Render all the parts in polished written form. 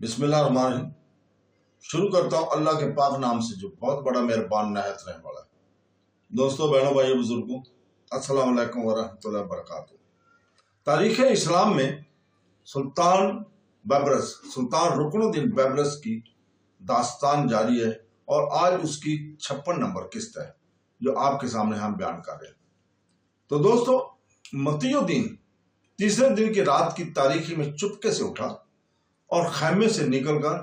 بسم اللہ الرحمن الرحیم۔ شروع کرتا ہوں اللہ کے پاک نام سے جو بہت بڑا مہربان نہایت رحم والا ہے۔ دوستوں، بہنوں، بھائیوں، بزرگوں، السلام علیکم ورحمۃ اللہ وبرکاتہ۔ تاریخ اسلام میں سلطان رکن الدین بیبرس کی داستان جاری ہے اور آج اس کی 56 نمبر قسط ہے جو آپ کے سامنے ہم بیان کر رہے ہیں۔ تو دوستوں، متی الدین تیسرے دن کی رات کی تاریکی میں چپکے سے اٹھا اور خیمے سے نکل کر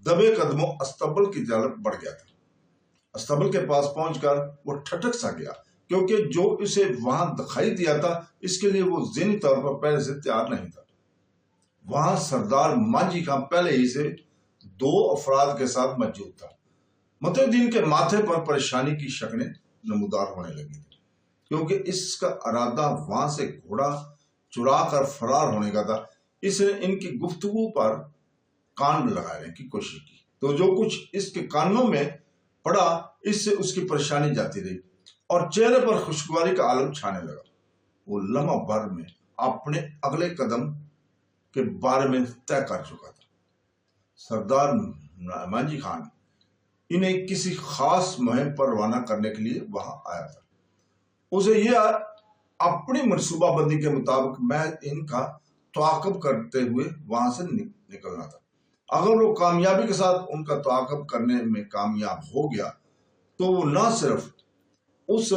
دبے قدموں استبل کی طرف بڑھ گیا تھا۔ استبل کے پاس پہنچ کر وہ ٹھٹک سا گیا کیونکہ جو اسے وہاں دکھائی دیا تھا اس کے لیے وہ ذہنی طور پر پہلے سے تیار نہیں تھا۔ وہاں سردار مانجھی خان پہلے ہی سے 2 افراد کے ساتھ موجود تھا۔ متی الدین کے ماتھے پر پریشانی کی شکنیں نمودار ہونے لگی تھی کیونکہ اس کا ارادہ وہاں سے گھوڑا چرا کر فرار ہونے کا تھا۔ اس نے ان کی گفتگو پر کان لگانے کی کوشش کی تو جو کچھ اس کے کانوں میں پڑا اس سے اس کی پریشانی جاتی رہی اور چہرے پر خوشگواری کا عالم چھانے لگا۔ وہ لمحہ بھر میں اپنے اگلے قدم کے بارے میں طے کر چکا تھا۔ سردار مانجھی خان انہیں کسی خاص مہم پر روانہ کرنے کے لیے وہاں آیا تھا۔ اسے یہ اپنی منصوبہ بندی کے مطابق محض ان کا تعاقب کرتے ہوئے وہاں سے نکلنا تھا۔ اگر وہ کامیابی کے ساتھ ان کا تعاقب کرنے میں کامیاب ہو گیا تو وہ نہ صرف اس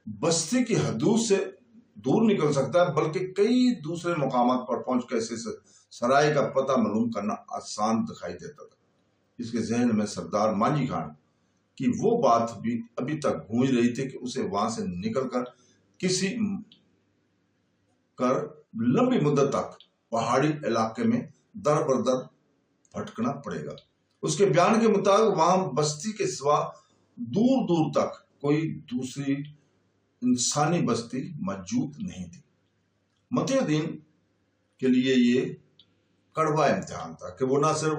بستی کی حدود سے دور نکل سکتا ہے بلکہ کئی دوسرے مقامات پر پہنچ کر اسے سرائے کا پتہ معلوم کرنا آسان دکھائی دیتا تھا۔ اس کے ذہن میں سردار مانجھی خان کی وہ بات بھی ابھی تک گونج رہی تھی کہ اسے وہاں سے نکل کر لمبی مدت تک پہاڑی علاقے میں در بدر بھٹکنا پڑے گا۔ اس کے بیان کے مطابق وہاں بستی کے سوا دور دور تک کوئی دوسری انسانی بستی موجود نہیں تھی۔ متی الدین کے لیے یہ کڑوا امتحان تھا کہ وہ نہ صرف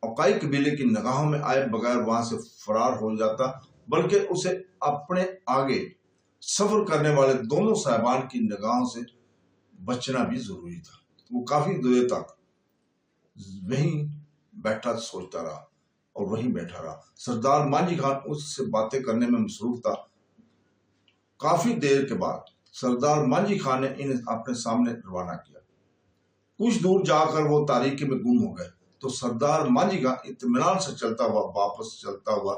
اوکائی قبیلے کی نگاہوں میں آئے بغیر وہاں سے فرار ہو جاتا بلکہ اسے اپنے آگے سفر کرنے والے دونوں صاحبان کی نگاہوں سے بچنا بھی ضروری تھا۔ وہ کافی دیر تک وہیں بیٹھا سوچتا رہا اور وہیں بیٹھا رہا۔ سردار مانجھی خان اس سے باتیں کرنے میں مصروف تھا۔ کافی دیر کے بعد سردار مانجھی خان نے انہیں اپنے سامنے روانہ کیا۔ کچھ دور جا کر وہ تاریکی میں گم ہو گئے تو سردار مانجھی خان اطمینان سے واپس چلتا ہوا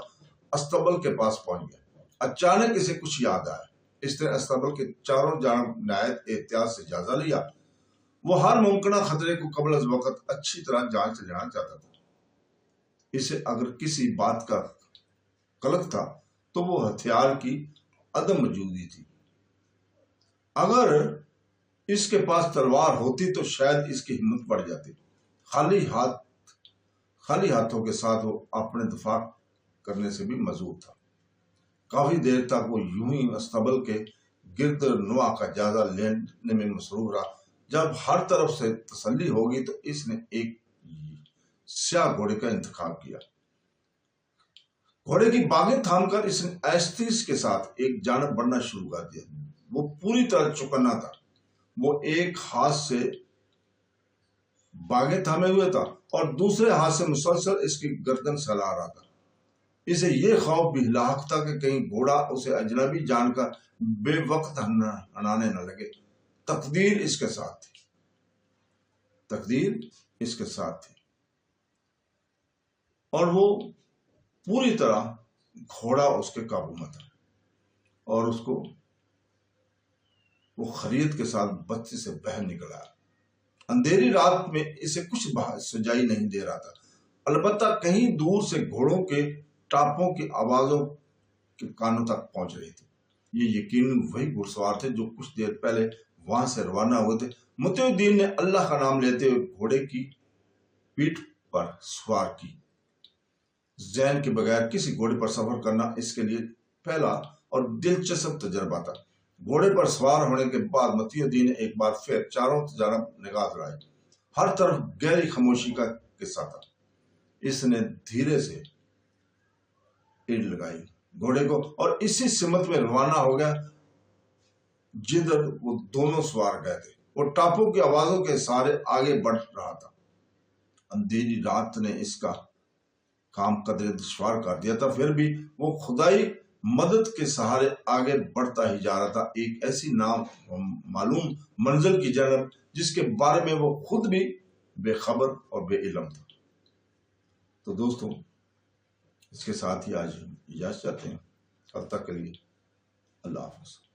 استبل کے پاس پہنچ گیا۔ اچانک اسے کچھ یاد آیا۔ اس نے استبل کے چاروں جانب نہایت احتیاط سے جائزہ لیا۔ وہ ہر ممکنہ خطرے کو قبل از وقت اچھی طرح جانچ لینا چاہتا تھا۔ اسے اگر کسی بات کا قلق تھا تو وہ ہتھیار کی عدم موجودگی تھی۔ اگر اس کے پاس تلوار ہوتی تو شاید اس کی ہمت بڑھ جاتی۔ خالی ہاتھوں کے ساتھ وہ اپنے دفاع کرنے سے بھی معذور تھا۔ کافی دیر تک وہ یوں ہی استبل کے گرد نواح کا جائزہ لینے میں مصروف رہا۔ جب ہر طرف سے تسلی ہوگی تو اس نے ایک سیاہ گھوڑے کا انتخاب کیا۔ گھوڑے کی باگیں تھام کر اس نے آہستگی کے ساتھ ایک جانب بڑھنا شروع کر دیا۔ وہ پوری طرح چوکنا تھا۔ وہ ایک ہاتھ سے باگیں تھامے ہوئے تھا اور دوسرے ہاتھ سے مسلسل اس کی گردن سلا رہا تھا۔ اسے یہ خوف بھی لاحق تھا کہ کہیں گھوڑا اسے اجنبی جان کر بے وقت ہنانے نہ لگے۔ تقدیر اس کے ساتھ تھی اور وہ پوری طرح گھوڑا اس کے قابو میں تھا اور اس کو وہ خرید کے ساتھ بستی سے باہر نکل آیا۔ اندھیری رات میں اسے کچھ سجائی نہیں دے رہا تھا، البتہ کہیں دور سے گھوڑوں کے ٹاپوں کی آوازوں کے کانوں تک پہنچ رہی تھی۔ یہ یقیناً وہی گھڑ سوار تھے جو کچھ دیر پہلے وہاں سے روانہ ہوئے تھے۔ متی الدین نے اللہ کا نام لیتے ہوئے گھوڑے کی پیٹھ پر سوار کی۔ ذہن کے بغیر کسی گھوڑے پر سفر کرنا اس کے لیے پہلا اور دلچسپ تجربہ تھا۔ گھوڑے پر سوار ہونے کے بعد متی الدین نے ایک بار پھر چاروں جانب نگاہ دوڑائی۔ ہر طرف گہری خاموشی کا قصہ تھا۔ اس نے دھیرے سے ایڑ لگائی گھوڑے کو اور اسی سمت میں روانہ ہو گیا جدھر وہ دونوں سوار گئے تھے۔ وہ ٹاپوں کی آوازوں کے سہارے آگے بڑھ رہا تھا۔ اندھیری رات نے اس کا کام قدر دشوار کر دیا تھا، پھر بھی وہ خدائی مدد کے سہارے آگے بڑھتا ہی جا رہا تھا، ایک ایسی نام معلوم منزل کی جانب جس کے بارے میں وہ خود بھی بے خبر اور بے علم تھا۔ تو دوستوں، اس کے ساتھ ہی آج ہم اجازت چاہتے ہیں، اب تک کے لیے اللہ حافظ۔